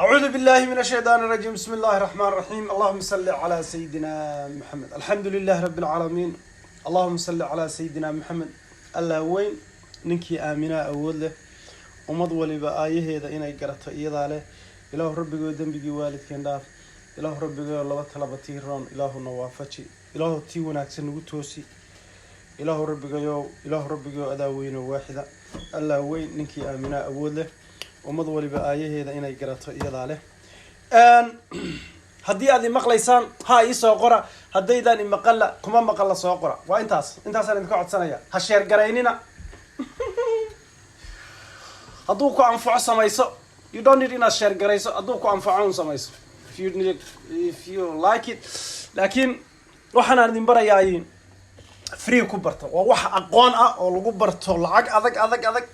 أعوذ بالله من الشيطان الرجيم. بسم الله الرحمن الرحيم. اللهم صل على سيدنا محمد. الحمد لله رب العالمين. اللهم صل على سيدنا محمد. الله وين نكي آمنا أول له ومض ولبا آيه هذا إنا يقرأت إيضا له. إله ربي قدام بيجي والد كنداف. إله ربي قال الله طلبتي ران. إله نوافتي. إله تيونا كسنو توسي. إله ربي قال إله ربي قال أداوين واحدة. الله وين نكي آمنا أول له ومض ولبا آيه هذا إنا يقرأت إيضا له. هدي هذه مقليسان هاي سوقرة هدي ذا مقلة كمان مقلة سوقرة وإنتاس أنا نقعد سنة هالشير قرينينا أدوكو أنفع سمايسو you don't need enough شير قريسو أدوكو أنفعون سمايسو if you like it لكن وحنا نبرا ياين فري كوبرتو ووح أقوان أو لكوبرتو العق أذك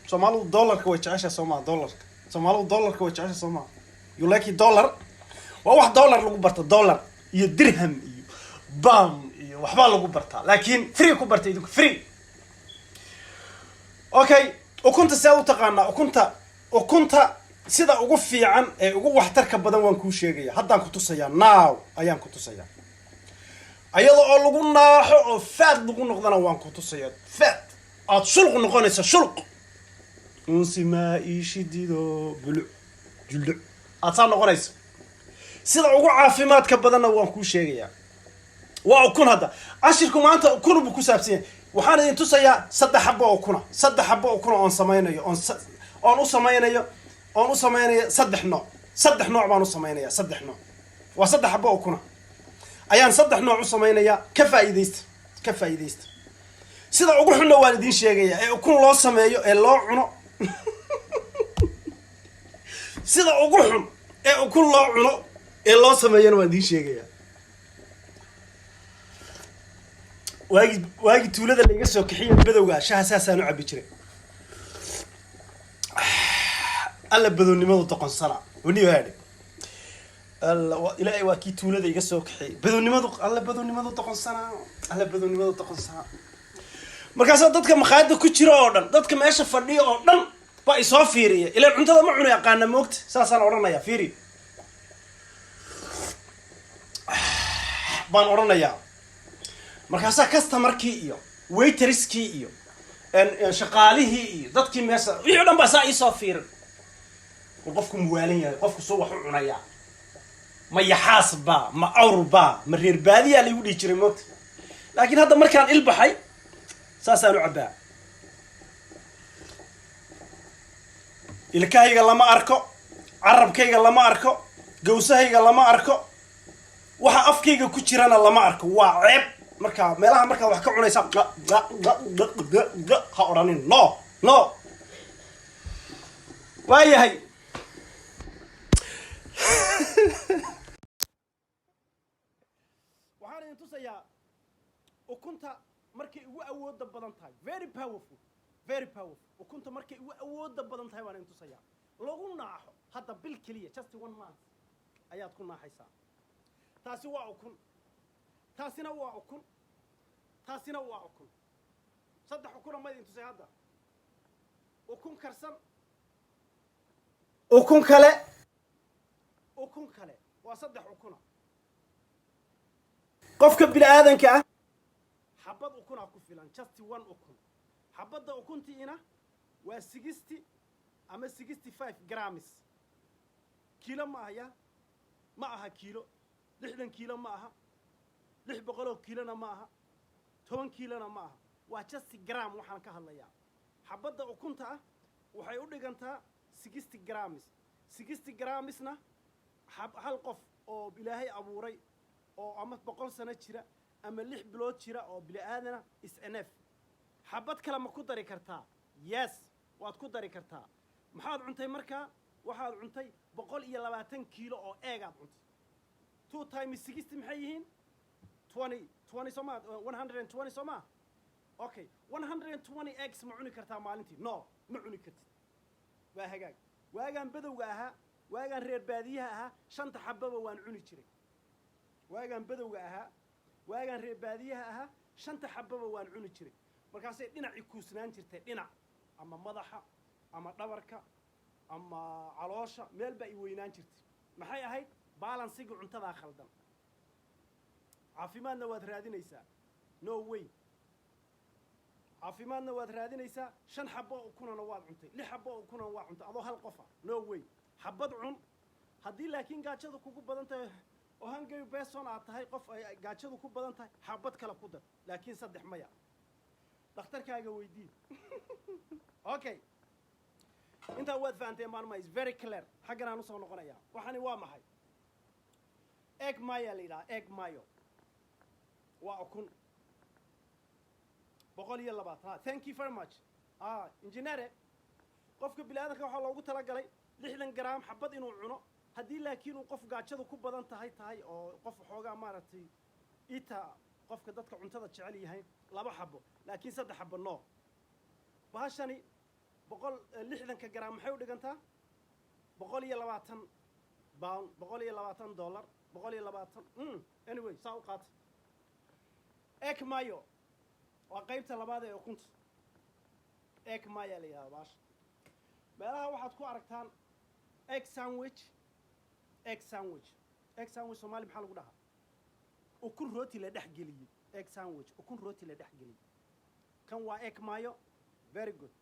سومالو دولار كويتش عشرة دولار سومالو دولار كويتش عشرة you like دولار وواحد دولار لو برتا دولار يدرهم بام وحبا لو برتا لكن فري كبرتا يدك فري اوكي وكنت ساو تقانا وكنت سيدا ugu fiican ee ugu waxtarka badan waan ku sheegaya haddaan ku tusaya now ayaan ku tusaya ayadoo oo lagu naaxo oo faad lagu noqdana waan ku tusaya faad aad shulq noqonaysa shulq unsima ishidido bulu juldu aad saan noqonaysa sida ugu caafimaadka badanna waan ku sheegaya waa kun hada ashirku maanta kun bu ku saabsan waxaan idin tusayaa saddex xabo oo kuna on sameeynayo saddex nooc baan u sameeynaya saddex nooc waa saddex xabo oo kuna ayaan saddex nooc u sameeynaya ka faa'iideysta sida ugu xunna waan idin sheegaya ee kun loo sameeyo ee loo cuno sida ugu xun ee kun loo cuno ee loo sameeyana waan idin sheegaya waagi tuulada la iga soo kaxiyay badowga shaha saasaan u cabi jiray alla badownimadu toqonsana wani waade alla ilaahay waa ki tuulada iga soo kaxiyay badownimadu toqonsana markaas dadka maqaayada ku jira oo dhan dadka meesha fadhiyo oo dhan ba isoo fiiriya ilaa cuntada ma cuno yaqaan moogta saasaan oranaya fiiri baan oranayaa markaasa customerkii iyo waiterskii iyo shaqaalihii iyo dadkii meesha wixii dhan ba saa isoo fiirin qofku muwaalan yahay qofku soo wax u cunaya ma yaxaasba ma awrba ma reer baadiya la igu dhigi jiray moogta laakiin hadda markaan ilbaxay saasaan u cabaa ilkahayga lama arko carabkayga lama arko gawsahayga lama arko waxa afkayga ku jirana lama arko waa ceeb marka meelaha marka wax ka cunaysa ha oranin no waayahay waxaan idin tusayaa ukunta markay ugu awoodda badan tahay very powerful ukunta markay ugu awoodda badan tahay waan idin tusayaa lagu naaxo hadda bil kaliya just 1 month ayaad ku naaxaysaa taasi waa ukun taasina waa ukun saddex ukun ma idin tusay hadda ukun karsan ukun kale waa saddex ukuna qofka bini'aadanka ah xabad ukuna ku filan just 1 ukun xabadda ukuntiina waa 60 ama 65 grams kilo ma aha kilo 60 kilo ma aha 600 kilona ma aha 10 kilona ma aha waa just gram waxaan ka hadlayaa xabadda ukunta ah waxay u dhigantaa 60 grams na hal qof oo ilaahay abuuray oo ama 100 sano jira ama 6 bilood jira oo bini'aadana is enough xabad kale ma ku dari kartaa yes waad ku dari kartaa maxaad cuntay markaa waxaad cuntay 120 kilo oo eegaad cuntay 2 times 60 maxay yihiin 20 soma 120 soma okay 120 eggs ma cuni kartaa maalintii no ma cuni kartid waa hagaag waagaan badowga ahaa waagaan reer baadiyaha ahaa shanta xababa waan cuni jiray waagaan badowga ahaa waagaan reer baadiyaha ahaa shanta xababa waan cuni jiray markaasay dhinaci kuusnaan jirtay dhinac ama madaxa ama dhabarka ama caloosha meel baa i weynaan jirtay maxay ahayd balansiga cuntada khaldan caafimaadna waad raadinaysaa no way caafimaadna waad raadinaysaa 5 xabo ukunana waad cuntay 6 xabo ukunana waad cuntay adoo hal qof ah no way xabad cun haddii laakiin gaajadu kugu badan tahay oo hungry person aad tahay qof ay gaajadu ku badan tahay xabad kale ku dar laakiin 3 maya dhakhtarkaaga weydii okay inta waad fahanteen maalma is very clear xaggan aan u soo noqonayaa waxani waa maxay egg mayo leeyahay egg mayo waa ukun 120 thank you very much engineer qofka bilaadanka waxa loogu tala galay 60 gram xabad inuu cuno haddii laakiin uu qof gaajadu ku badan tahay oo qof xoogaa maaragtay ita qofka dadka cuntada jecel yahay 2 xabo laakiin 3 xabo no baashani 160 gram maxay u dhigantaa 120 pound $120 120 anyway saa u qaata egg mayo waa qaybta labaad ee ukunta egg mayo la yiraahdo baash meelaha waxaad ku aragtaan egg sandwich Soomaali maxaa lagu dhahaa ukun rooti la dhex geliyay egg sandwich ukun rooti la dhex geliyay kan waa egg mayo very good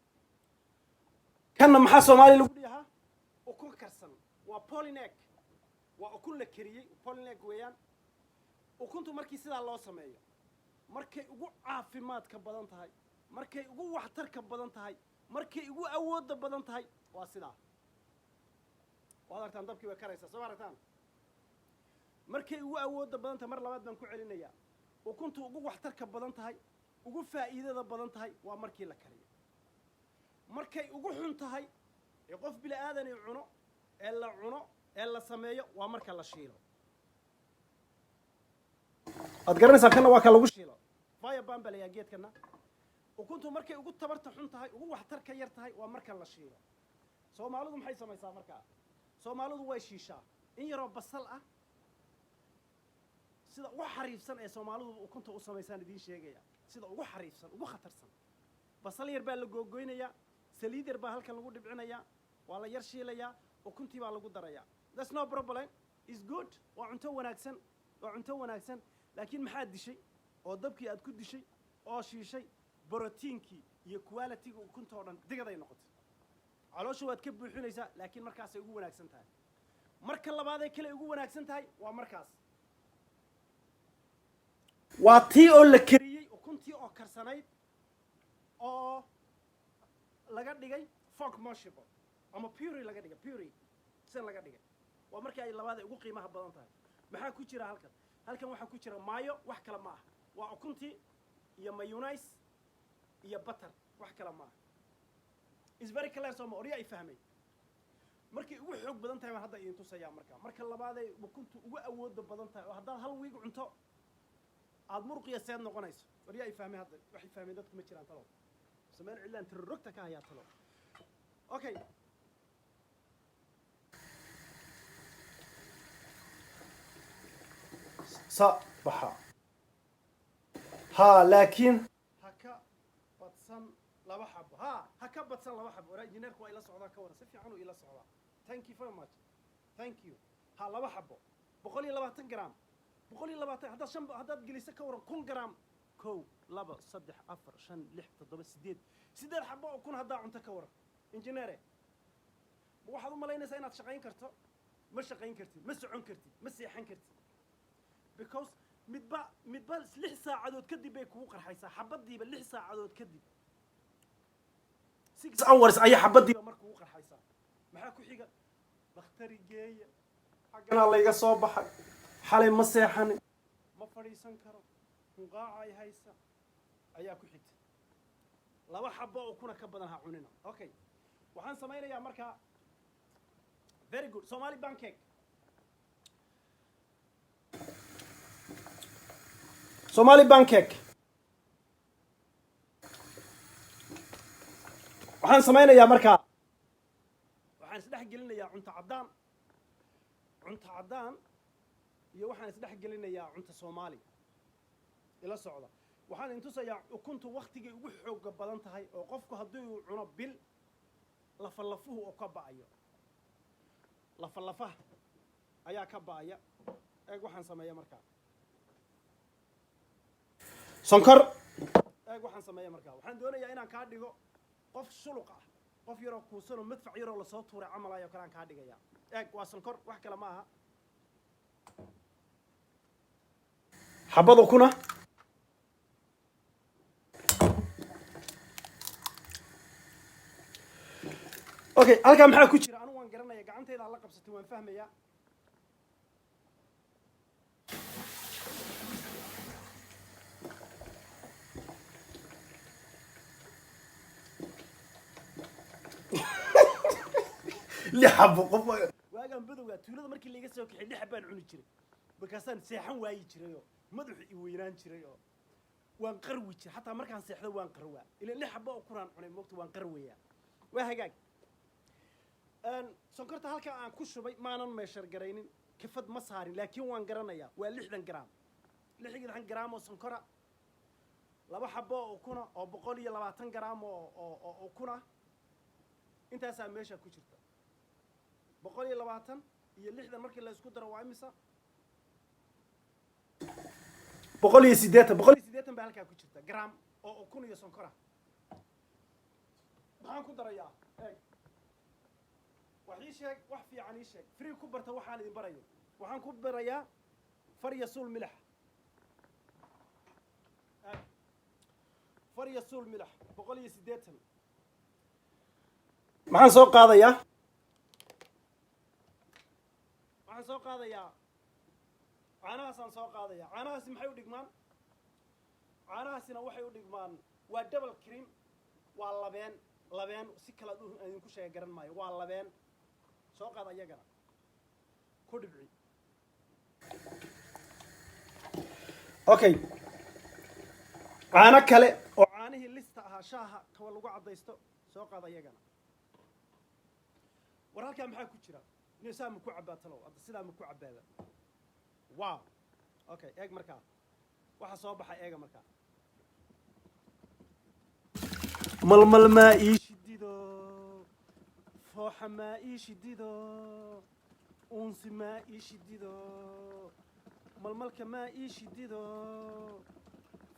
kanna maxaa Soomaali lagu dhahaa ukun karsan waa Pauline egg waa ukun la kariyay Pauline egg weeyaan ukuntu markii sidaa loo sameeyo markay ugu caafimaadka badan tahay markay ugu waxtarka badan tahay markay ugu awoodda badan tahay waa sidaa waad aragtaan dabkii way karaysaa soo aragtaan markay ugu awoodda badan tahay mar labaad baan ku celinayaa ukuntu ugu waxtarka badan tahay ugu faa'iidada badan tahay waa markii la kariyo markay ugu xun tahay ee qof bila aadan ay cuno ee la sameeyo waa marka la shiilo ad garanaysaa kana waa ka lagu shiilo fire bambal ayaa geedkana ukuntu markay ugu tabarta xun tahay ugu waxtarka yar tahay waa marka la shiilo Soomaalidu maxay samaysaa markaa Soomaalidu way shiishaa in yaroo basal ah sida ugu xariifsan ee Soomaalidu ukunta u sameeysan idin sheegaya sida ugu xariifsan ugu khatarsan basal yar baa la googoynaya saliid yar baa halkan lagu dhibcinaya waa la yar shiilaya ukuntii baa lagu daraya that's no problem is good waa cunto wanaagsan laakiin maxaa dishay oo dabkii aad ku dishay oo shiishay borotiinkii iyo quality-ga ukunta oo dhan digaday noqotay caloosha waad ka buuxinaysaa laakiin markaas ay ugu wanaagsan tahay marka labaad ay kale ugu wanaagsan tahay waa markaas waa tii oo la kariyay ukuntii oo karsanayd oo laga dhigay fork moshable ama puree laga dhigay puree san laga dhigay waa markii ay labaad ay ugu qiimaha badan tahay maxaa ku jira halkan waxa ku jira mayo wax kala ma aha waa ukuntii iyo mayonnaise iyo butter wax kala ma aha is very clear so ma ay fahmay markii ugu xoog badan tahay hadda idin tusaya marka labaad ay ukuntu ugu awood badan tahay oo hadda hal wiig cunto aad muruqiya seed noqonayso ay fahmay hadda waxay fahmeen dadku ma jiraan talo sameyn cilaan tirrogta ka hayaa talo okay صباحا ها لكن هكا بطسن لaba xabo haka badsan laba xabo wara injineerku ay la socdaa ka wara si fiican uu ila socdaa thank you very much thank you laba xabo 120 gram 120 haddaad geliso ka waran 1 gram 1 2 3 4 5 6 7 8 xabo oo kun haddaa cunto ka waran injineere waxaad u malaynaysaa inaad shaqayn karto ma shaqayn kartid ma socon kartid ma seexan kartid because midba 6 saacadood kadib bay kugu qarxaysaa xabadiiba 6 saacadood kadib 6 hours ay xabadiiba markuu u qarxaysaa maxaa ku xiga dakhtari geeya xaqana la iga soo baxay xalay ma seexan ma fariisan karo qaaca ay haysa ayaa ku xigta laba xabo oo kuna ka badan ha cunina okay waxaan sameeynayaa marka very good Somali pancake Somali pancake waxaan sameeynayaa marka waxaan isdhex gelinayaa cunto cadaan iyo waxaan isdhex gelinayaa cunto Soomaali ila socda waxaan intusayaa ukuntu waqtiga ugu xoog badan tahay oo qofku haddii uu cuno bil la falafuhu oo ka baayo lafaha ayaa ka baaya eeg waxaan sameeyaa markaa sonkor eeg waxaan sameeyaa markaa waxaan doonayaa inaan kaa dhigo qof shuluq ah qof yaroo kuusanoo madfac yaroo lasoo tuuray camal ayoo kale aan kaa dhigayaa eeg waa sonkor wax kale ma aha xabado kuna okay halkaa maxaa ku jira anigu waan garanaya gacantayda la qabsatay waan fahmayaa lixabo qof waagaan badowgaa tuulada markii laga soo kaxay lix baan cuni jiray markaasaan seexan waayi jiray oo madaxu i weynaan jiray oo waan qarwi jiray xataa markaan seexdo waan qarwaa ilaa lix xabo oo kuraan cunay moogta waan qarwayaa waa hagaag sonkorta halkaa aan ku shubay maanan meeshar garaynin kafad ma saarin laakiin waan garanayaa waa 60 gram 60 gram oo sonkora laba xabo oo kuna oo 120 gram oo kuna intaasaa meesha ku jirta 120 iyo 60 markii la isku daro waa imisa 180 baa halkaa ku jirta gram oo kun iyo sonkora maxaan ku darayaa eeg waxii sheeg wax fiican ii sheeg free ku barta waxaan idin barayo waxaan ku barayaa faryasul milix faryasul milix 180 maxaan soo qaadayaa caanahaasaan soo qaadayaa caanahaasi maxay u dhigmaan caanahaasina waxay u dhigmaan waa double cream waa labeen si kala idinku sheega garan maayo waa labeen soo qaad ayagana ku dhibci okay caano kale oo caanihii lista ahaa shaaha kawa lagu caddaysto soo qaad ayagana war halkaa maxaa ku jira inay saa ma ku cabbaatalow hadda sidaa ma ku cabbaada wow okay eeg markaa waxa soo baxa eega markaa malmal maa ii shidido fooxa maa ii shidido unsi maa ii shidido malmalka maa ii shidido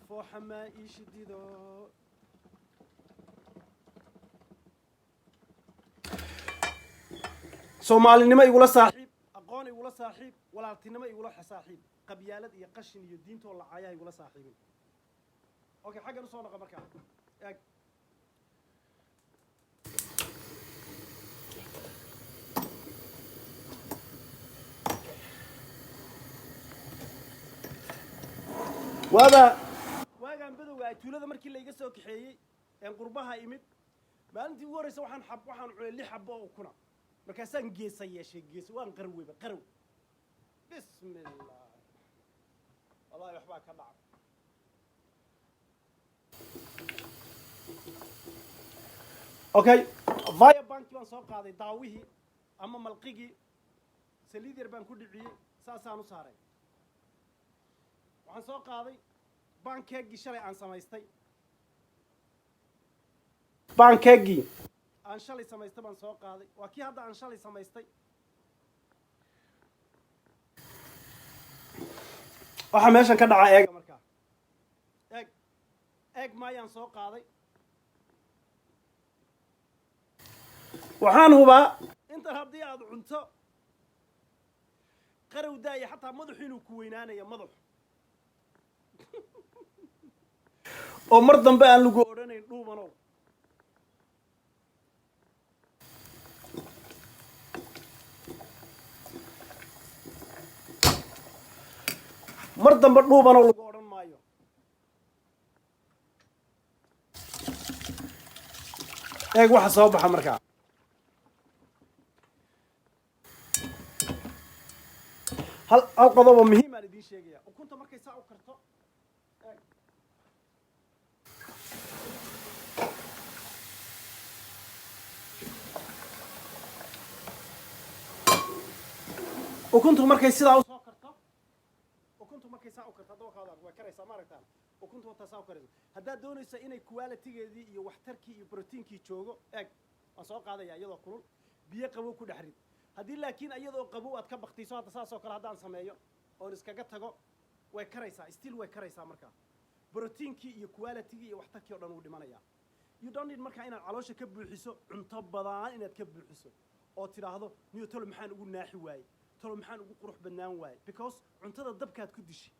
fooxa maa ii shidido soomaalinimo igula saaxiib aqoon igula saaxiib walaaltinimo igula saaxiib qabyaalad iyo qashin iyo diintoo lacaayaha igula saaxiibin okay xaggan u soo noqo markaa eeg waagaan badowga ay tuulada markii layga soo kaxeeyey een qurbaha imid maalintii ugu horreysa waxaan cunay 6 xabo oo kuna markaasaan geesa yeeshay waan qarweyba qarw bismillah wallahi waxbaa ka dhacay okay via bank baan soo qaaday daawihii ama malqigii saliid yar baan ku dhiciyey saasaan u saaray waxaan soo qaaday bankeegii shalay aan samaystay bankeegii aan shalay samaystay baan soo qaaday waa kii hadda aan shalay samaystay waxa meeshan ka dhaca eega markaa eeg maayaan soo qaaday waxaan hubaa intan haddii aad cunto qarow daaya xataa madaxu inuu ku weynaanayo madaxu oo mar dambe aan lagu odhanayn dhuubanow mar dambe dhuubanow lagu odhan maayo eeg waxa soo baxa markaa hal qodob oo muhiim aan idiin sheegaya ukunta markay saa u karto ukuntu markay sidaa u soo karto hadda waxaad waa karaysaa ma aragtaan ukuntu wata saa u karayso haddaad doonaysa inay quality-geedii iyo waxtarkii iyo proteinkii joogo eeg waan soo qaadayaa iyadoo kulul biyo qabow ku dhex rid haddii laakiin iyadoo qabow aad ka baktiiso hadda saasoo kale haddaan sameeyo oon iskaga tago way karaysaa still way karaysaa markaa proteinkii iyo qualitygii iyo waxtarkii oo dhan wuu dhimanayaa you don't need markaa inaad caloosha ka buuxiso cunto badan inaad ka buuxiso oo tidhaahdo niyo tolo maxaan ugu naaxi waayey tolo maxaan ugu qurux badnaan waayey because cuntada dabkaad ku dishay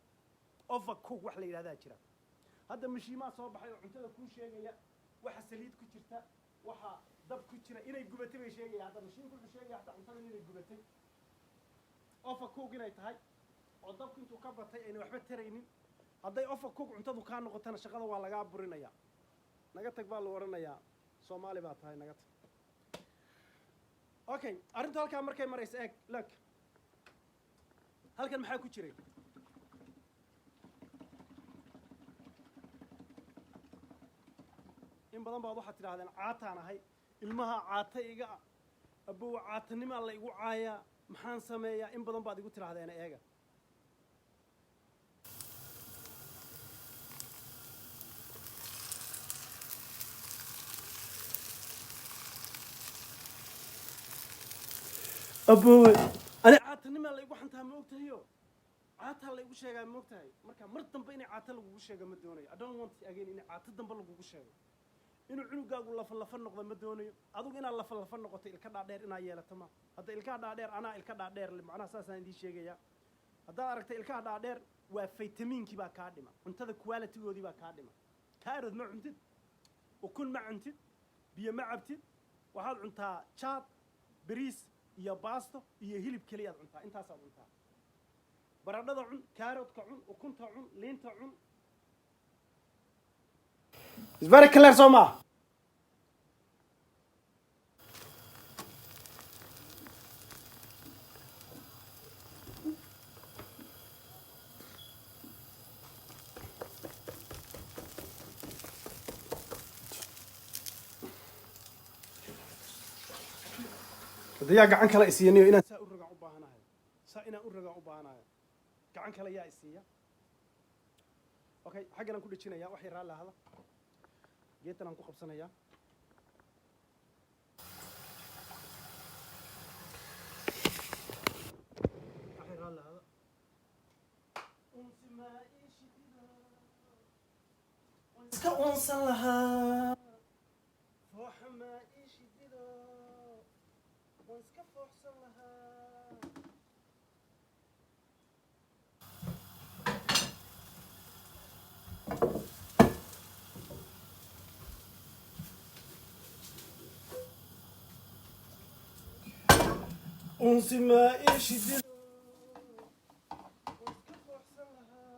overcook wax la yidhahdaa jira hadda mashiimaa soo baxay oo cuntada kuu sheegaya waxa saliid ku jirta waxa dab ku jira inay gubatay bay sheegaya hadda mashiinku wuxuu sheegaya hataa cuntada inay gubatay overcook inay tahay oo dabku intuu ka batay ayna waxba taraynin hadday overcook cuntadu kaa noqotana shaqada waa lagaa burinayaa naga tag baa la oranayaa Soomaali baa tahay naga tag okay arrintu halkaa markay marayso eeg look halkan maxaa ku jiray in badan baad waxaad tidhaahdeen caataan ahay ilmaha caata iga abow caatanimaa la igu caayaa maxaan sameeyaa in badan baad igu tidhaahdeen eega abow ani caatanimaa la igu xantaa ma ogtahayo caataa la igu sheegaa ma ogtahay marka mar dambe inay caata lagugu sheego ma doonayo I don't want again inay caata dambe lagugu sheego inuu cunugaagu lafa noqdo ma doonayo adigu inaad lafa noqoto ilka dhaadheer inaad yeelato ma hadda ilka dhaadheer anaa ilka dhaadheer macnaha saasaan idiin sheegayaa haddaad aragtay ilkaha dhaadheer waa faytamiinkii baa kaa dhima cuntada qualitygoodii baa kaa dhima kaarod ma cuntid ukun ma cuntid biyo ma cabtid waxaad cuntaa jaad bariis iyo baasto iyo hilib keliyaad cuntaa intaasaad cuntaa baradhada cun kaarodka cun ukunta cun liinta cun It's very clear Soma Diya gacan kale isiiniyo inaan saa u rogaan u baahanahay saa inaan u rogaan u baahanahay gacan kale yaa isiiya okay xaggan aan ku dhijinayaa wax yar la hada geetan aan ku qabsanayaa wax yar la hada unsi ma ishidida iska unsan lahaa foox ma ishidida iska fooxsan lahaa unsi ma ishidida iska fooxsan lahaa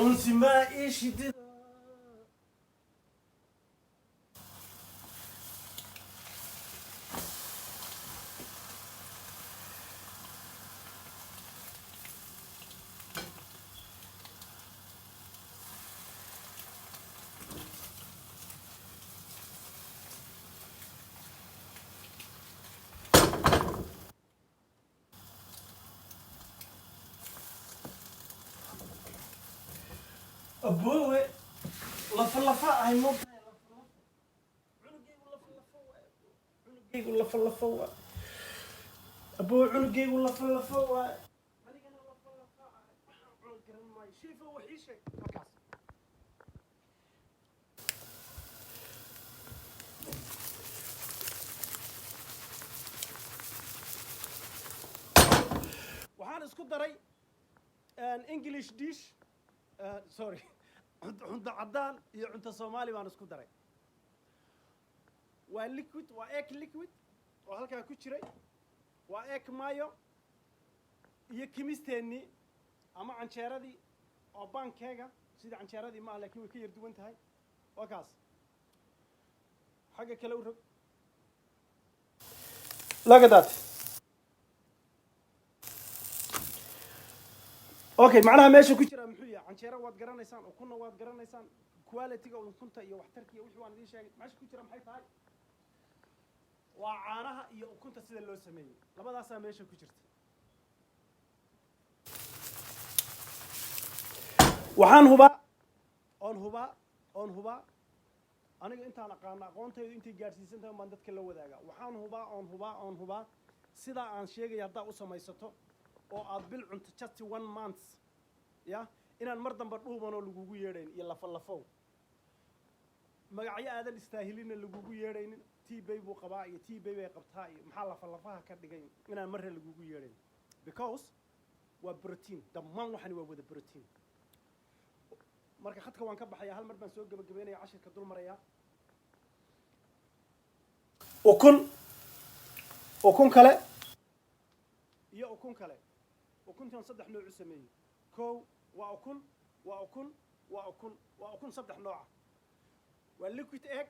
unsi ma ishidida أبوه لفلفة هاي مو عنقي ولا فلفة أبوه عنقي ولا فلفة أنا كنا لفلفة عنق الماي شايفه وحيشة مكاس وحان اسكو دري an English dish sorry cunto cadaan iyo cunto Soomaali baan isku daray waa liquid waa egg liquid oo halka ku jiray waa egg mayo iyo kimisteeni ama canjeeradii oo bankeega sida canjeeradii ma laakiin way ka yar duwan tahay waa kaas xaga kale u rog lagadaad okay macnaha meesha ku jira muxuu yahay canjeero waad garanaysaan oo kuna waad garanaysaan quality-ga ukunta iyo waxtarkiisa wixii waan idin sheegay meesha ku jira maxay tahay waa caanaha iyo ukunta sida loo sameeyay labadaas meesha ku jirta waxaan hubaa oon hubaa aniga intaan aqaano aqoontaydu intay gaadhsiisan tahay baan dadka la wadaagaa waxaan hubaa sidaa aan sheegaya haddaa u samaysato oo aad bil cunto just 1 month ya inaan mar dambe dhuubanoo lagugu yeedhayn iyo lafow magacyo aadan istaahilina lagugu yeedhaynin T-bay buu qabaa iyo T-bay bay qabtaa iyo maxaa lafaha ka dhigay inaan marre lagugu yeedhayn because waa protein dhammaan waxani waa wada protein marka khadka waan ka baxayaa hal mar baan soo gabagabeynaya cashirka dul maraya ukun kale iyo ukun kale ukuntan saddex nooc u sameeyay koow waa ukun saddex nooc waa liquid egg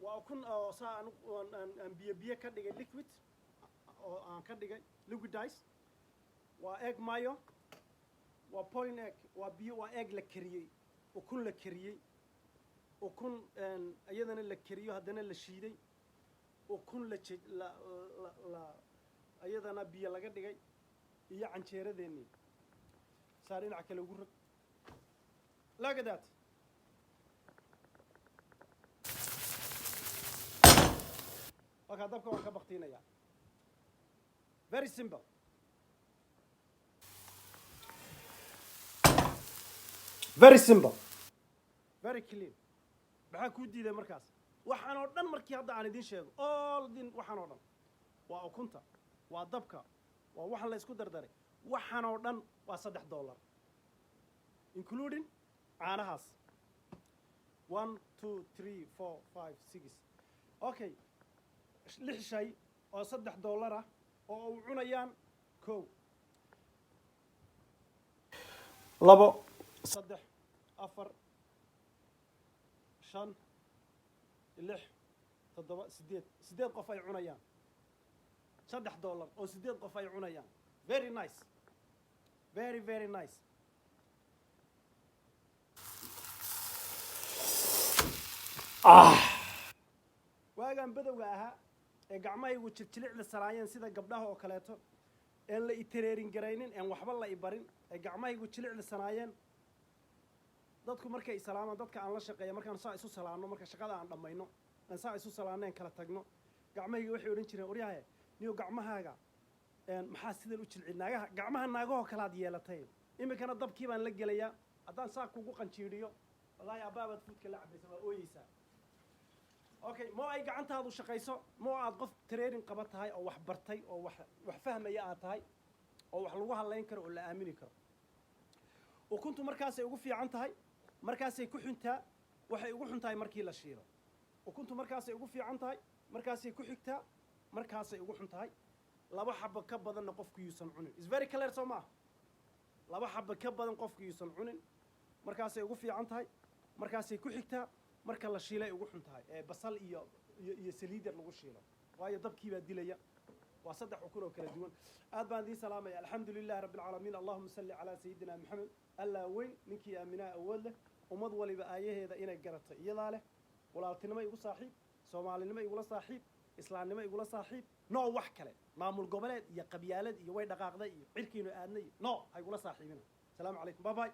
waa ukun oo aan biyo ka dhigay liquid oo aan ka dhigay liquidized waa egg mayo waa point egg waa biyo waa egg la kariyay ukun la kariyay ukun ayadana la kariyo haddana la shiiday ukun la ayadana biyo laga dhigay iyo canjeeradeennii saar dhinaca kale ugu rog look at that okay dabka waan ka baqtiinayaa very simple very simple very clean maxaa kuu diiday markaas waxaan oo dhan markii hadda aan idiin sheego all din waxaan oo dhan waa ukunta waa dabka waa waxaan la isku dardaray waxaan oo dhan waa $3 including caanahaas 1 2 3 4 5 6 okay 6 shay oo $3 ah oo u cunayaan kow labo saddex afar shan lix toddoba sideed qof ay cunayaan $3 oo sideed qof ay cunayaan very nice very nice waagaan badowga ahaa ee gacmahaygu jiljilicda saraayeen sida gabdhaha oo kaleeto een la itereerin garaynin een waxba la ibarin ee gacmahaygu jilicda sanaayeen dadku markay islaamaan dadka aan la shaqeeyo markaan saa isu salaano marka shaqada aan dhamayno aan saa isu salaaneen kala tagno gacmahayga waxay oran jireen oryahay niyo gacmahaaga maxaa sidan u jilcinaagaha gacmaha naagaha kala ad yeelatay imikana dabkii baan la gelayaa haddaan saa kugu qanjiiriyo wallahi abaabad foodka la cabaysa waa ooyeysaa okay mo ay gacantaadu shaqayso mo aad qof training qaba tahay oo wax bartay oo wax fahmaya aad tahay oo wax lagu haleyn karo oo la aamini karo ukuntu markaas ay ugu fiican tahay markaas ay ku xuntaa waxay ugu xuntahay markii la shiilo ukuntu markaas ay ugu fiican tahay markaas ay ku xigtaa markaas ay ugu xuntahay laba xabba ka badan qofku yuusan cunin is very clear Soma laba xabba ka badan qofku yuusan cunin markaas ay ugu fiican tahay markaas ay ku xigtaa marka la shiilay ugu xuntahay ee basal iyo saliid lagu shiilo waayo dabkii baa dilaya waa saddex ukun oo kala duwan aad baan idin salaamaya alxamdulillahi rabbil alamin allahumma salli ala sayidina muhammad alla weyn ninkii aaminaa awood leh ummad waliba aayaheeda inay garato iyada leh walaaltinimo igu saaxiib soomaalinimo igula saaxiib islaamnimo igula saaxiib no wax kale maamul goboleed iyo qabyaalad iyo way dhaqaaqday iyo cirkiina aadnay no ay igula saaxiibina salaamu calaykum bye bye